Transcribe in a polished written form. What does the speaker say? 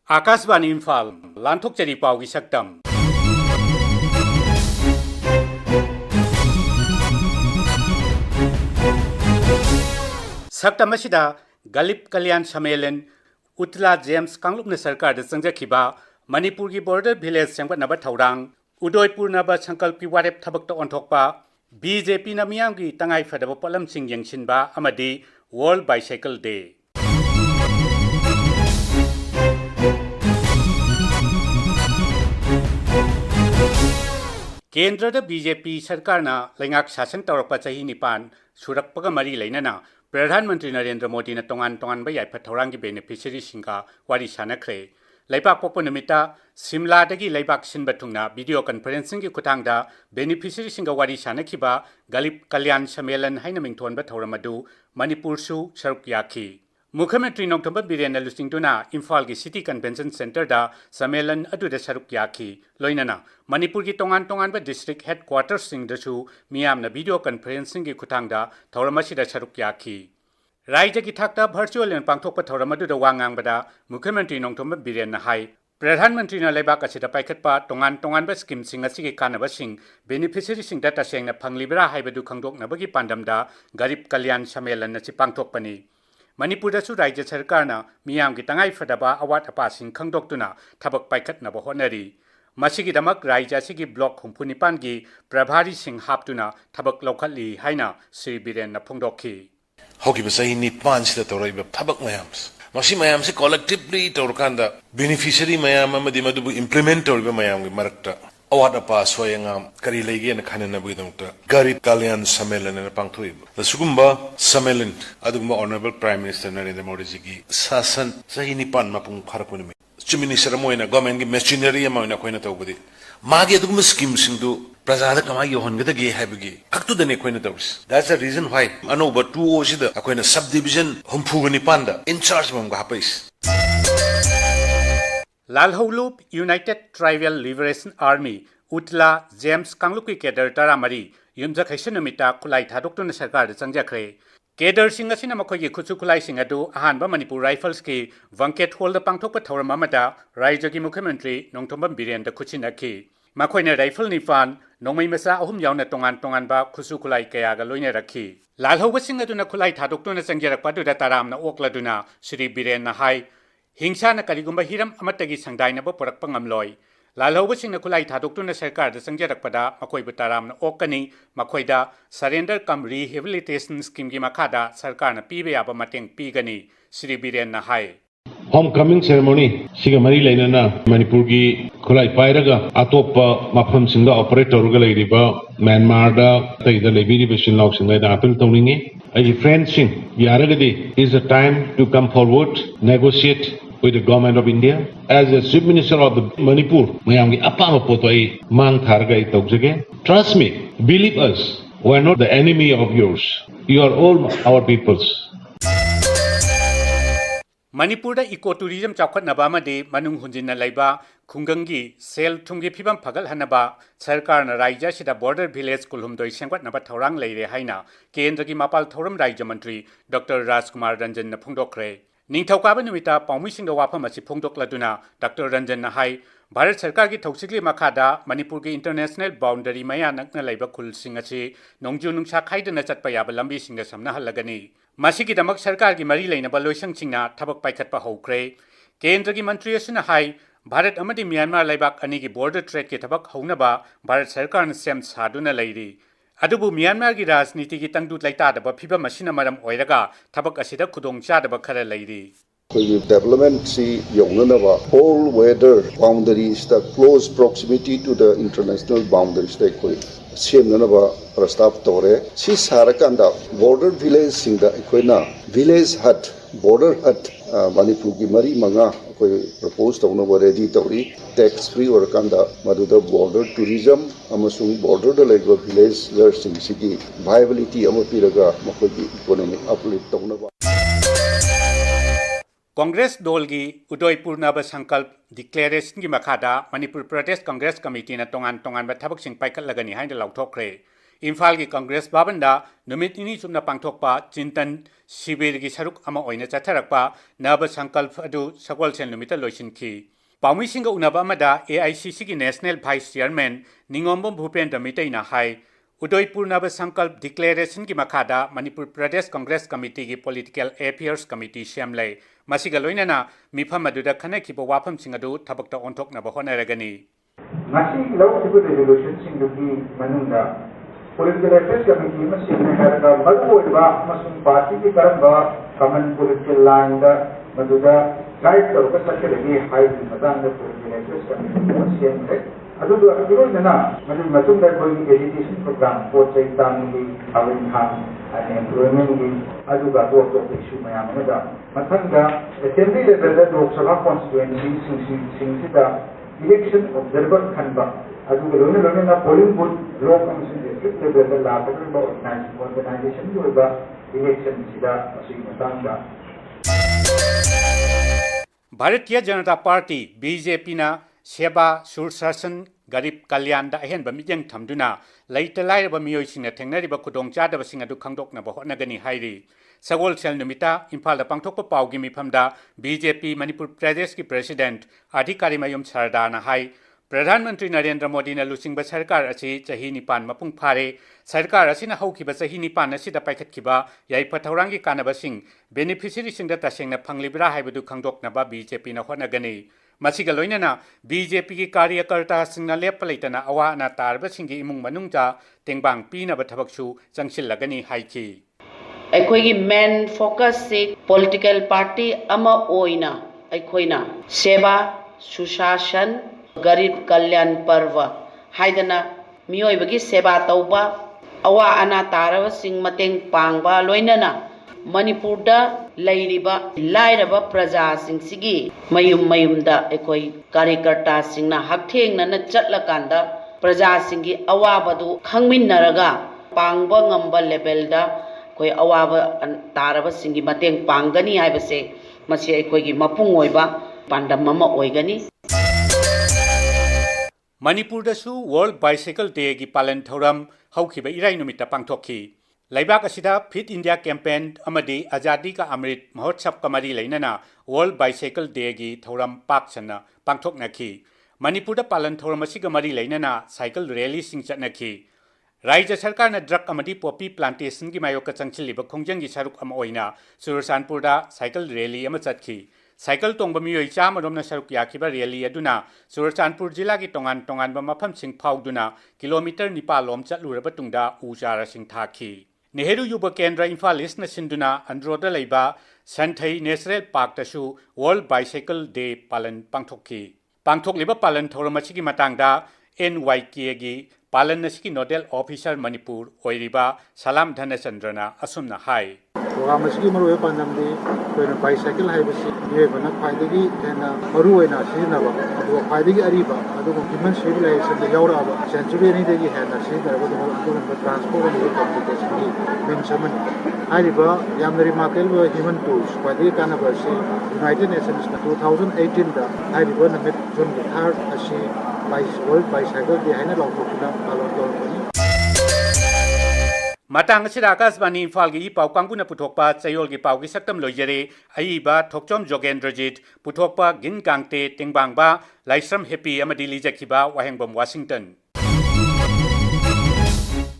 आकाशवाणी इम्फाल लांथोकचरी पाउगी सक्तम सक्तम असिदा गलिब कल्याण सम्मेलन उत्तला जेम्स कांगलुपन सरकार संजखिबा मणिपुर की बॉर्डर विलेज सेंगबनब थौरांग उदयपुर नब संकल्प की वारेप थबक ओंथोकपा बीजेपी न मियाम की तंगाई फदब पोलमसिंग यंगसिनबा अमदी वर्ल्ड बाइसाइकिल डे केंद्र बीजेपी सरकार लेंगाक शासन तौरप चाही निपान सुरक्पग मरी लेना प्रधानमंत्री नरेंद्र मोदी ने तोंगान तोंगान याइफा थौरांगी बेनिफिशियरी सिंगा वारी सानख्रे लेबाक पोपो नुमिता सिमला दगी लेबाक सिनबा थुंगना वीडियो कॉन्फ्रेंसिंग की खुतांगदा बेनिफिशियरी सिंगा वारी सानखिबा गलिब कल्याण सम्मेलन हाइना मिंगथोनबा थौरम अदु मणिपुरसु सरुक याखी मुख्यमंत्री नोंथोंब बिरेन लुसिंगदुना इम्फाल की सिटी कन्वेंशन सेंटर दा सम्मेलन अदुदा सरुक याखी लोइनना मणिपुर की तोंगान तोंगानबा डिस्ट्रिक्ट हेडक्वार्टर्स सिंगदसु मियामना वीडियो कॉन्फ्रेंसिंग की खुतांगदा थौरम असिदा सरुक याखी राज्य की थाकता वर्चुअल पांथोकपा थौरम अदुदा वा ngangbada मुख्यमंत्री नोंथोंब बिरेन हाई प्रधानमंत्री लेबाक असिदा पाइखतपा तोंगान तोंगानबा स्कीम सिंग असिगी कानबसिंग बेनिफिशियरी सिंग दा तसेंगना फंगलिबरा हाइबदु खंगदोकनबगी पांडमदा गरीब कल्याण सम्मेलन असी पांथोकपनी मणिपुर राज्य सरकार मियाम की तंगाई फदबा अवाट अपासिंग खंगदोक्तुना थबक पाइखतनब होनरी मसिगिदमक राज्य असिगी ब्लॉक 69 की प्रभारी सिंह हापतुना थबक लौखली हाइना श्री बीरेन फोंदोखी होगी सही निपान से तौरब थबक मयाम से कलेक्टिवली तौरकांदा बेनिफिशियरी मयाम अमदी मदुबु इंप्लीमेंट तौरब मयाम की मरक्ता अवाट अप सोयंगाम करी लेगेन खाननबुदमत गरीब कल्याण सम्मेलन पांथोइब सुगुम्बा सम्मेलन अदुगुम्बा honourable prime minister Narendra Modi ji की शासन सही निपान मपुंग फारपुनमे चीफ मिनिस्टर मोइना गवर्नमेंट की मेशिनरी मोइना खोइना तौबदी मागे अदुगुम्बा स्कीम सिंगदु प्रजादा कमाई योहनगदगे हाइबगी खक्तुदने खोइना तौस दैट्स द रीजन व्हाई अनोबा 20 सिदा अखोइना सब डिवीजन हुमफुगनि पांदा इंचार्ज बमगा हापैस लालहौलूप यूनाइटेड ट्राइबल लिबरेशन आर्मी उत्ला जेम्स कांगलुप की केडर तरामरी युमजखैसन नुमिता खुलाई थादोक्तुना सरकार चंगजखरे केडर सिंह असिना मखोगी खुचु खुलाई सिंह अदु अहानबा मणिपुर राइफल्स की वंकेट हॉल दा पांथोकपा थौरम अमदा राज्य की मुख्यमंत्री नोंथोंबम बिरेन दा खुचिनखी मखोइना राइफल निफान नोंमै मसा अहुम यावना तोंगान तोंगानबा खुचु खुलाई कयागा लोइना रखी लालहौबा सिंह अदुना खुलाई थादोक्तुना चंगजरकपा दुदा तारामना ओक्लदुना श्री बीरेन हाई हिंसा न करीगुम्बा हिरम अमतगी संगदाइनबा पुरक्पा ngamloi लालहौबसिंग खुलाई थादोक्तुना सरकार संगजरकपदा मखोइबु तारामना ओक्कनी मखोइदा सरेंडर कम रिहेबिलिटेशन स्कीम की मखादा सरकार न पीबे याबा mateंग पीगनी श्री बीरेन हाई होम कमिंग सेरेमनी सिगा मरी लेना मणिपुर की खुलाई पाइरगा अतोप मफम सिंगा ऑपरेट तौरगा लेरिबा म्यांमार दा तैदा लेबिरिबा सिनलाव सिंगा दा अपील तौनिंगे आई फ्रेंड्स सिंग यारगदे is the time to come forward negotiate with the government of India. As the Chief Minister of the Manipur, mayam ki apama poto ai mang tharga ai tawjage. Trust me, believe us, we are not the enemy of yours. You are all our peoples. Manipur eco tourism चौखटनबा मनुंग हुंजिन लैबा खुंगंगी सेल थुंगी फिबम फगलहनबा सरकार राज्य सिदा बॉर्डर विलेज कुलहुमदोई सेंगवटनबा थौरांग लेरे हाइना केंद्र की मापाल थौरम राज्य मंत्री डॉक्टर राजकुमार रंजन फोंदोखरे निंगथौकाबा नुमिता पाउमिसिंग वाफम असी फोंदोक्लदुना डॉक्टर रंजन हाई भारत सरकार की थौसिगली मखादा मणिपुर की इंटरनेशनल बाउंडरी मया नक्ना लैबा खुलसिंग असी नोंजु नुंसा खाइदना चटपा याबा लंबी सिंग समनहलगनी मसिगिदमक सरकार की मरी लेनबा लोइसंगसिंगना थबक पाइखतपा हौख्रे केंद्र की मंत्री असुना हाई भारत अमदी म्यांमार लैबाक अनी की बॉर्डर ट्रेड की थबक हौनबा भारत सरकार न सेम सादुना लैरी अदुबु म्यांमार की राजनीति की तंगदु लैतादबा फिबम असिना मरम ओइरगा थबक असिदा खुदोंग चादबा खरा Larry development see yonganaba all weather boundaries the close proximity to the international boundaries they koi semnanaba prastab tore si sarakanda border village singda ekoina village hut border hut manipur ki mari manga koi propose tawna ready tawri tax free or kanda maduda border tourism amasung border da lego village sing sigi viability amapiraga makoi economic uplift tawna Congress दल की उदयपुर नब संकल्प declaration की मखादा Manipur Pradesh Congress committee तोंगान तोंगान थबक पाइखलगनी हाइन लौथोखरे Imphal की कांग्रेस भवनदा नुमित निनी चुमना पांगथोकपा चिंतन शिविर की सरुक अमा ओइना चथरकपा नब संकल्प अदु सगोलसेन नुमित लोइसिनखी पाउमिसिंग उनबा अमदा AICC की national vice chairman Ningombam Bhupendra मितैना हाई उदयपुर नव संकल्प डिक्लेरेशन की मखादा मणिपुर प्रदेश कांग्रेस कमिटी की पॉलिटिकल अफेयर्स कमिटी सेमले मसिगा लोइनना मिफम अदुदा खनखिबो वाफमसिंग अदु थबक्ता ओंथोकनबा होनरगनी Masih lalu juga resolution singgupi menunda political affairs committee masih menghadapi berbuat masuk parti di kerana common political line dah menunda guide terus sekali lagi high di mana political affairs committee masih menghadapi adu dua kali nana masuk dari bagi education program project tanggi awin ham and employment ni adu gatu isu macam mana macam dah assembly level dah Lok Sabha constituency sing election observer khanba adu lone na polling booth law commission district level la organization jo ba election sida asing matanga Bharatiya Janata party BJP ना सेवा सुशासन गरीब कल्याण दा अहेन बमिजंग थमदुना लैत लाइरब मियोइसिंग ना थेंगनरिब खुदोंग चादबसिंग अदु खंगदोकनबा होनगनी हाइरि Sagol cell नुमिता Imphal दा पांगथोकपा पाउगी मिफमदा BJP Manipur प्रदेश की प्रेसिडेंट अधिकारी मयुम सरदारना हाई प्रधानमंत्री नरेंद्र मोदी ने लुचिंग सरकार असी चही निपान मपुंग फारे सरकार असिना हौखिबा चही निपान असिदा पाइखतखिबा याइफा थौरांगी कानबसिंग बेनिफिशियरी सिंग दा तसेंगना फंगलिब्रा हाइबदु खंगदोकनबा BJP ना होनगनी मसिगा लोइनना BJP की कार्यकर्ता सिंगना लेप लेतना अवा अना तारबसिंगी इमुंग मनुंगजा तेंगबांग पीनबा थबकसु चंगसिलगनी हाइखि अखोई मेन फोकस से पॉलिटिकल पार्टी अमा ओइना अखोइना सेवा सुशासन गरीब कल्याण पर्व हाइदना मियोइबगी सेवा तौबा अवा अना तारबसिंग मतेंग पांगबा लोइनना मणिपुरदा लैरिबा लाइरबा प्रजा सिंगसिगी मयुमदा अखोई कार्यकर्ता सिंगना हकथेंगना चटलकांदा प्रजा सिंगी अवाबदु खंगमिनरगा पांगबा ngamba लेवलदा कोई अवाब तारब सिंगी मतेंग पांगनी हाइबसे मसी अखोई मपुंग ओइबा पांडम अमा ओइगनी मणिपुर दसु वर्ल्ड बाइसाइकल डे की पालन थौरम हौखिबा इराई नुमिता पांगथोखी लैबाक असिदा फिट इंडिया कैंपेन अमदी आजादी का अमृत महोत्सव का मरी लेना वर्ल्ड बाइसाइकल डे की थौरम पाकसना पांगथोकनखी मणिपुर पालन थौरम असिगा मरी लेना साइकल रैली सिंग चटनखी राज्य सरकार ने ड्रग अमदी पॉपी प्लांटेशन की मायोक चंगचिलिबा खोंजंगी सरुक अम ओइना सुरसानपुर साइकल रैली अम चटखी साइकल तोंब मियोइ चामरोमना सरुक याखिबा रैली अदुना सुरसानपुर जिला की तोंगान तोंगानबा मफमसिंग फाउदुना किलोमीटर 9 लोम चटलुरबा तुंगदा उजारासिंग थाखी नेहरू युवा केंद्र इम्फाल ईस्ट सिंधुना अंड्रोदा लेबा संथई नेशनल पार्क तसु वर्ल्ड बाइसाइकल डे पालन पांगथोखी पांगथोकलिबा पालन थौरम असिगी मतंगदा NYK की पालन की नोडल ऑफिसर मणिपुर ओइरिबा सलाम धनचंद्रना असुमना हाई प्रोग्राम की मरुए पानमदी कोइना बाइसाइकल हाइबसी येबना फाइदगी हेना मरुएना सिनबा अदु फाइदगी अरिबा अदु ह्यूमन सिविलाइजेशन दे यावराबा सेंचुरी नि देगी हेना सिनरबा अदु ट्रांसपोर्ट एंड कम्युनिकेशन की मेंशन हाइरिबा यामना रिमार्केबल ह्यूमन टूल्स फाइदगी कानबा से यूनाइटेड नेशंस 2018 दा हाइरिबा नमित जुन 3 असि वर्ल्ड बाइसाइकल डे हाइना लौथोकना पालन तौरबनी मतंग असिदा आकाशवाणी इम्फाल की पाउ कांगुना पुथोकपा चयोल की पाउ की सक्तम लोइजरे अईबा थोकचोम जोगेंद्रजीत पुथोकपा गिन गांगते तेंगबांगबा लाइस्रम हैप्पी अमदी लीजखिबा वाहेंगबम वाशिंगटन।